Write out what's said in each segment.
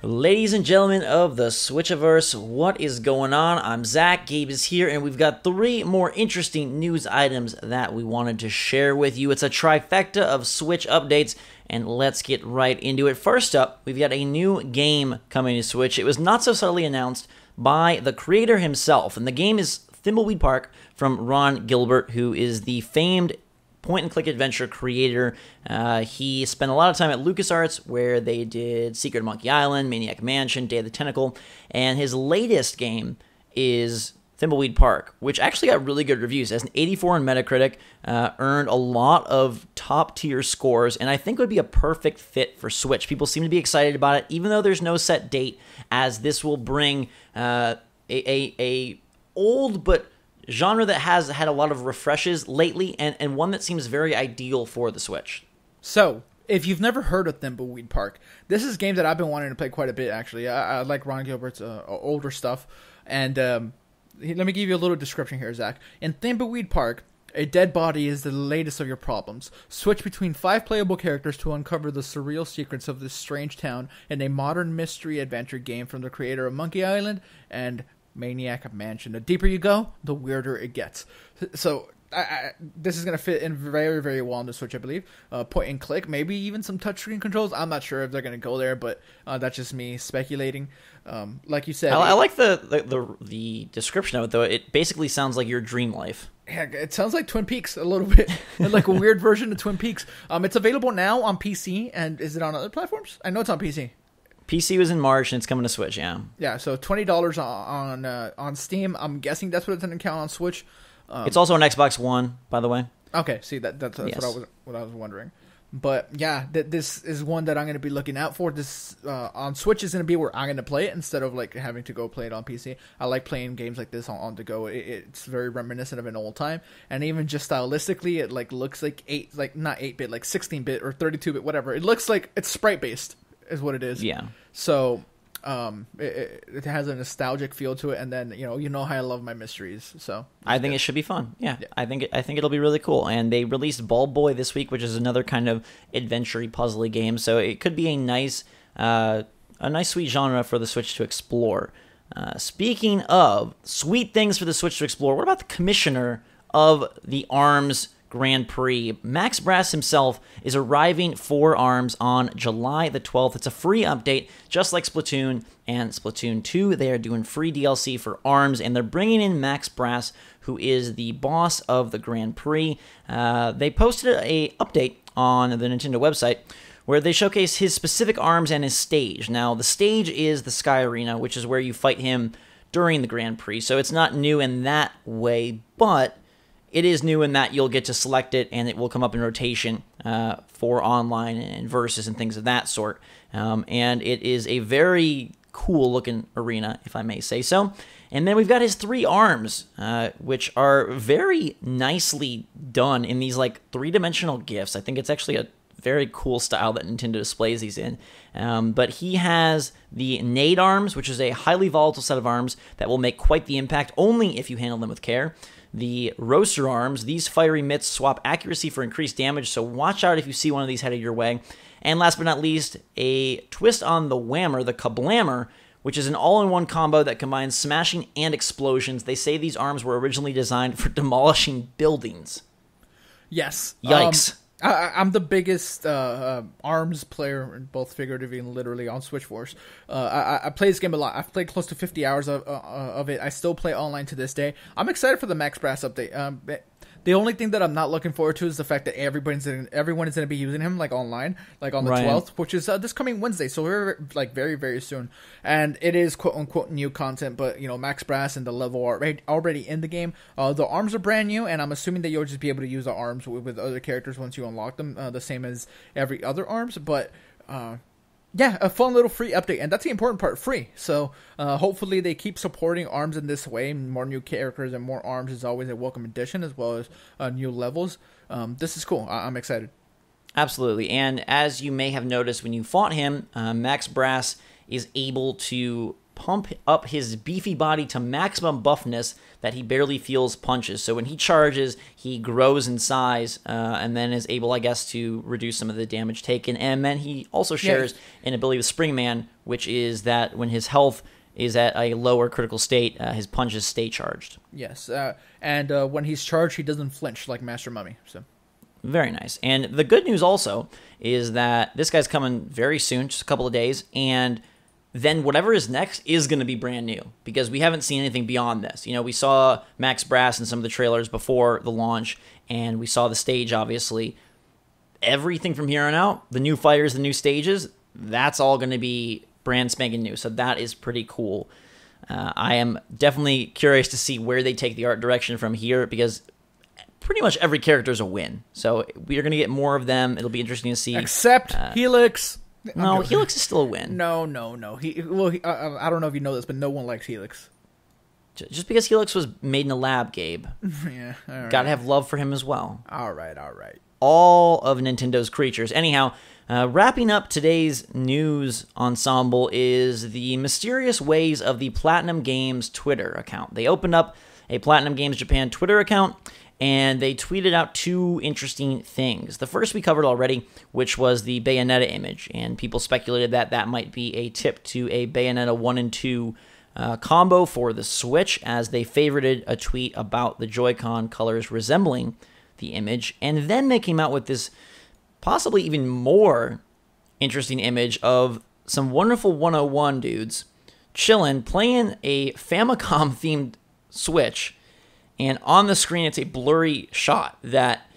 Ladies and gentlemen of the Switchiverse, what is going on? I'm Zach, Gabe is here, and we've got 3 more interesting news items that we wanted to share with you. It's a trifecta of Switch updates, and let's get right into it. First up, we've got a new game coming to Switch. It was not so subtly announced by the creator himself, and the game is Thimbleweed Park from Ron Gilbert, who is the famed point-and-click adventure creator. He spent a lot of time at LucasArts, where they did Secret of Monkey Island, Maniac Mansion, Day of the Tentacle, and his latest game is Thimbleweed Park, which actually got really good reviews. It has an 84 on Metacritic, earned a lot of top-tier scores, and I think would be a perfect fit for Switch. People seem to be excited about it, even though there's no set date, as this will bring a old but genre that has had a lot of refreshes lately, and one that seems very ideal for the Switch. So, if you've never heard of Thimbleweed Park, this is a game that I've been wanting to play quite a bit, actually. I like Ron Gilbert's older stuff, and let me give you a little description here, Zach. In Thimbleweed Park, a dead body is the latest of your problems. Switch between 5 playable characters to uncover the surreal secrets of this strange town in a modern mystery adventure game from the creator of Monkey Island and Maniac Mansion. The deeper you go, the weirder it gets. So this is going to fit in very, very well on the Switch, I believe. Point and click, maybe even some touchscreen controls. I'm not sure if they're going to go there, but that's just me speculating. Like you said, I like the description of it, though. It basically sounds like your dream life. Yeah, it sounds like Twin Peaks a little bit, like a weird version of Twin Peaks. It's available now on PC, and is it on other platforms? I know it's on PC. PC was in March, and it's coming to Switch, yeah. Yeah, so $20 on Steam. I'm guessing that's what it's going to count on Switch. It's also on Xbox One, by the way. Okay, see, that's yes. what I was wondering. But yeah, this is one that I'm going to be looking out for. This on Switch is going to be where I'm going to play it instead of like having to go play it on PC. I like playing games like this on the go. It's very reminiscent of an old time, and even just stylistically, it like looks like not 8-bit, like 16-bit or 32-bit, whatever. It looks like it's sprite based, is what it is. Yeah. So it has a nostalgic feel to it, and then you know how I love my mysteries. So I think it should be fun. Yeah. I think it'll be really cool. And they released Ball Boy this week, which is another kind of adventure-y, puzzly game. So it could be a nice sweet genre for the Switch to explore. Speaking of sweet things for the Switch to explore, what about the commissioner of the ARMS Grand Prix? Max Brass himself is arriving for ARMS on July the 12th. It's a free update, just like Splatoon and Splatoon 2. They are doing free DLC for ARMS, and they're bringing in Max Brass, who is the boss of the Grand Prix. They posted a update on the Nintendo website where they showcase his specific ARMS and his stage. Now, the stage is the Sky Arena, which is where you fight him during the Grand Prix, so it's not new in that way, but it is new in that you'll get to select it, and it will come up in rotation for online and versus and things of that sort. And it is a very cool-looking arena, if I may say so. And then we've got his 3 arms, which are very nicely done in these like 3-dimensional GIFs. I think it's actually a very cool style that Nintendo displays these in. But he has the Nade arms, which is a highly volatile set of arms that will make quite the impact, only if you handle them with care. The Roaster arms, these fiery mitts swap accuracy for increased damage, so watch out if you see one of these headed your way. And last but not least, a twist on the Whammer, the Kablammer, which is an all-in-one combo that combines smashing and explosions. They say these arms were originally designed for demolishing buildings. Yes. Yikes. I'm the biggest ARMS player, both figuratively and literally, on Switch Force. I play this game a lot. I've played close to 50 hours of it. I still play online to this day. I'm excited for the Max Brass update. The only thing that I'm not looking forward to is the fact that everyone is going to be using him like online, like on the 12th, which is this coming Wednesday. So we're like very, very soon. And it is quote unquote new content, but Max Brass and the level are already in the game. The arms are brand new, and I'm assuming that you'll just be able to use the arms with other characters once you unlock them, the same as every other arms. But yeah, a fun little free update, and that's the important part, free. So hopefully they keep supporting ARMS in this way. More new characters and more ARMS is always a welcome addition, as well as new levels. This is cool. I'm excited. Absolutely, and as you may have noticed when you fought him, Max Brass is able to pump up his beefy body to maximum buffness that he barely feels punches. So when he charges, he grows in size and then is able, I guess, to reduce some of the damage taken. And then he also shares an ability with Springman, which is that when his health is at a lower critical state, his punches stay charged. Yes, and when he's charged, he doesn't flinch like Master Mummy. So very nice. And the good news also is that this guy's coming very soon, just a couple of days, and then whatever is next is going to be brand new because we haven't seen anything beyond this. You know, we saw Max Brass in some of the trailers before the launch, and we saw the stage, obviously. Everything from here on out, the new fighters, the new stages, that's all going to be brand spanking new. So that is pretty cool. I am definitely curious to see where they take the art direction from here because pretty much every character is a win. So we are going to get more of them. It'll be interesting to see. Except Helix. No, Helix is still a win. No. I don't know if you know this, but no one likes Helix. Just because Helix was made in a lab, Gabe. Yeah, all right. Gotta have love for him as well. All right. All of Nintendo's creatures. Anyhow, wrapping up today's news ensemble is the mysterious ways of the Platinum Games Twitter account. They opened up a Platinum Games Japan Twitter account, and they tweeted out two interesting things. The first we covered already, which was the Bayonetta image, and people speculated that that might be a tip to a Bayonetta 1 and 2 combo for the Switch, as they favorited a tweet about the Joy-Con colors resembling the image, and then they came out with this possibly even more interesting image of some wonderful 101 dudes chilling, playing a Famicom-themed Switch, and on the screen, it's a blurry shot that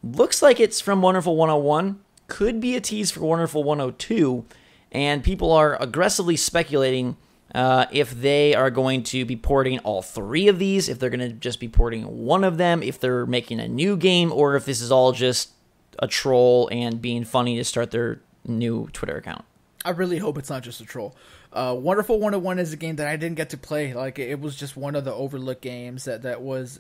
looks like it's from Wonderful 101, could be a tease for Wonderful 102, and people are aggressively speculating if they are going to be porting all three of these, if they're going to just be porting one of them, if they're making a new game, or if this is all just a troll and being funny to start their new Twitter account. I really hope it's not just a troll. Wonderful 101 is a game that I didn't get to play. Like, it was just one of the overlooked games that was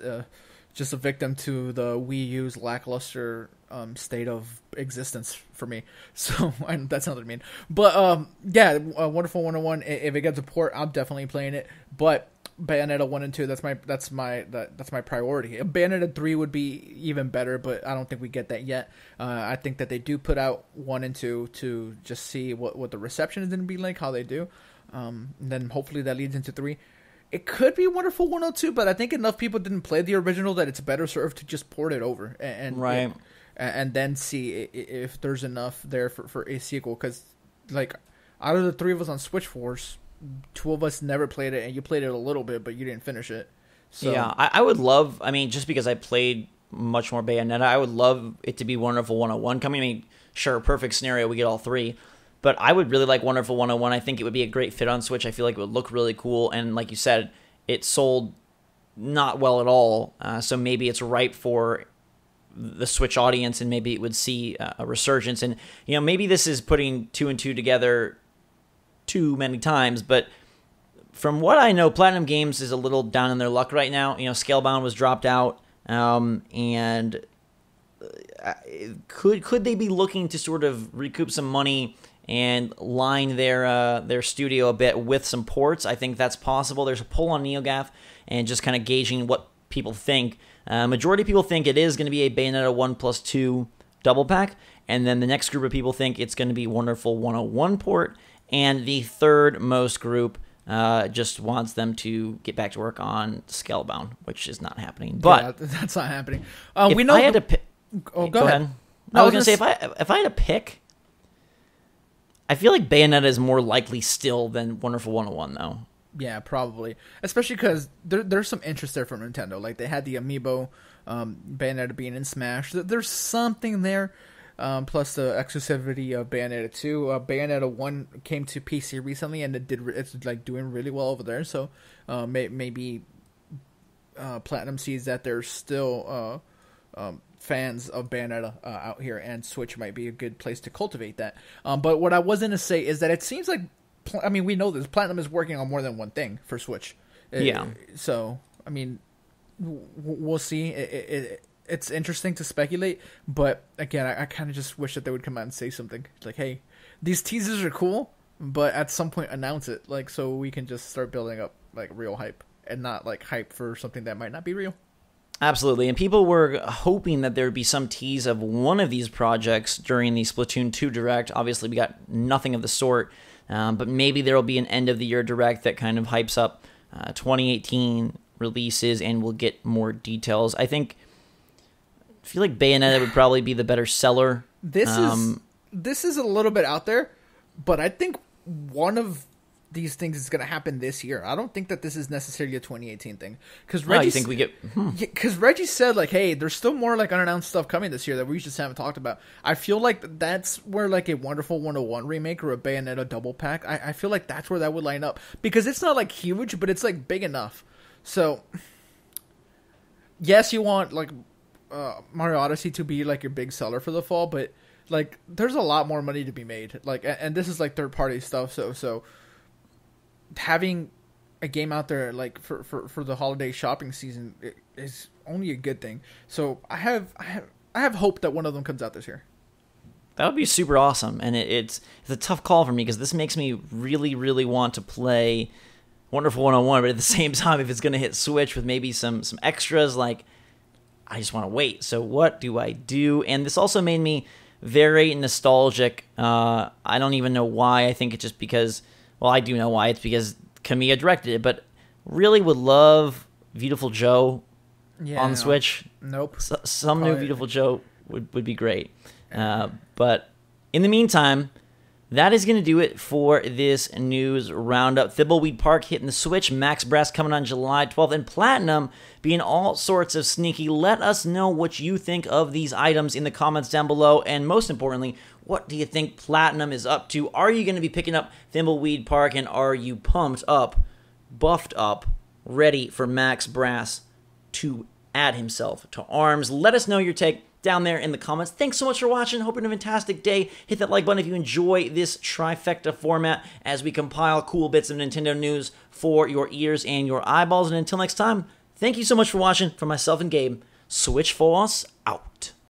just a victim to the Wii U's lackluster state of existence for me. So that sounded mean, but Wonderful 101. If it gets a port, I'm definitely playing it. But Bayonetta 1 and 2, that's my priority. Bayonetta 3 would be even better, but I don't think we get that yet. I think that they do put out 1 and 2 to just see what the reception is going to be like, how they do. And then hopefully that leads into 3. It could be Wonderful 102, but I think enough people didn't play the original that it's better served to just port it over and then see if there's enough there for a sequel. Because, like, out of the 3 of us on Switch Force, 2 of us never played it, and you played it a little bit, but you didn't finish it. So yeah, I would love, I mean, just because I played much more Bayonetta, I would love it to be Wonderful 101 coming. I mean, sure, perfect scenario, we get all 3. But I would really like Wonderful 101. I think it would be a great fit on Switch. I feel like it would look really cool. And like you said, it sold not well at all. So maybe it's ripe for the Switch audience, and maybe it would see a resurgence. And, you know, maybe this is putting 2 and 2 together too many times. But from what I know, Platinum Games is a little down in their luck right now. You know, Scalebound was dropped out. And could they be looking to sort of recoup some money and line their studio a bit with some ports? I think that's possible. There's a poll on NeoGAF, and just kind of gauging what people think. Majority of people think it is going to be a Bayonetta 1+2 double pack, and then the next group of people think it's going to be Wonderful 101 port, and the third most group just wants them to get back to work on Scalebound, which is not happening. But yeah, that's not happening. We know. I had to pick. Oh, go ahead. No, I was going to say if I had to pick, I feel like Bayonetta is more likely still than Wonderful 101, though. Yeah, probably. Especially because there's some interest there from Nintendo. Like, they had the Amiibo, Bayonetta being in Smash. There's something there. Plus the exclusivity of Bayonetta 2. Bayonetta 1 came to PC recently, and it's like doing really well over there. So maybe Platinum sees that there's still fans of Bayonetta out here, and Switch might be a good place to cultivate that. But what I was going to say is that it seems like, I mean, we know this, Platinum is working on more than one thing for Switch. Yeah. So, I mean, we'll see. It's interesting to speculate, but again, I kind of just wish that they would come out and say something like, hey, these teasers are cool, but at some point announce it, like, so we can just start building up like real hype and not like hype for something that might not be real. Absolutely, and people were hoping that there would be some tease of one of these projects during the Splatoon 2 Direct. Obviously, we got nothing of the sort, but maybe there will be an end-of-the-year Direct that kind of hypes up 2018 releases, and we'll get more details. I feel like Bayonetta would probably be the better seller. This is a little bit out there, but I think one of these things is going to happen this year. I don't think that this is necessarily a 2018 thing. Because Reggie, you think we get? Because Reggie said like, "Hey, there's still more like unannounced stuff coming this year that we just haven't talked about." I feel like that's where like a Wonderful 101 remake or a Bayonetta double pack. I feel like that's where that would line up, because it's not like huge, but it's like big enough. So, yes, you want like Mario Odyssey to be like your big seller for the fall, but like there's a lot more money to be made. Like, and this is like third party stuff. So having a game out there like for the holiday shopping season is only a good thing. So I have hope that one of them comes out this year. That would be super awesome, and it's a tough call for me because this makes me really, really want to play Wonderful 101, but at the same time, if it's going to hit Switch with maybe some extras, like, I just want to wait. So what do I do? And this also made me very nostalgic. I don't even know why. I think it's just because, well, I do know why. It's because Kamiya directed it, but really would love Beautiful Joe on Switch. Nope. Some new Beautiful Joe would be great. But in the meantime, that is going to do it for this news roundup. Thimbleweed Park hitting the Switch, Max Brass coming on July 12th, and Platinum being all sorts of sneaky. Let us know what you think of these items in the comments down below, and most importantly, what do you think Platinum is up to? Are you going to be picking up Thimbleweed Park, and are you pumped up, buffed up, ready for Max Brass to add himself to ARMS? Let us know your take down there in the comments. Thanks so much for watching. Hope you have a fantastic day. Hit that like button if you enjoy this trifecta format as we compile cool bits of Nintendo news for your ears and your eyeballs. And until next time, thank you so much for watching. For myself and Gabe, Switch Force out.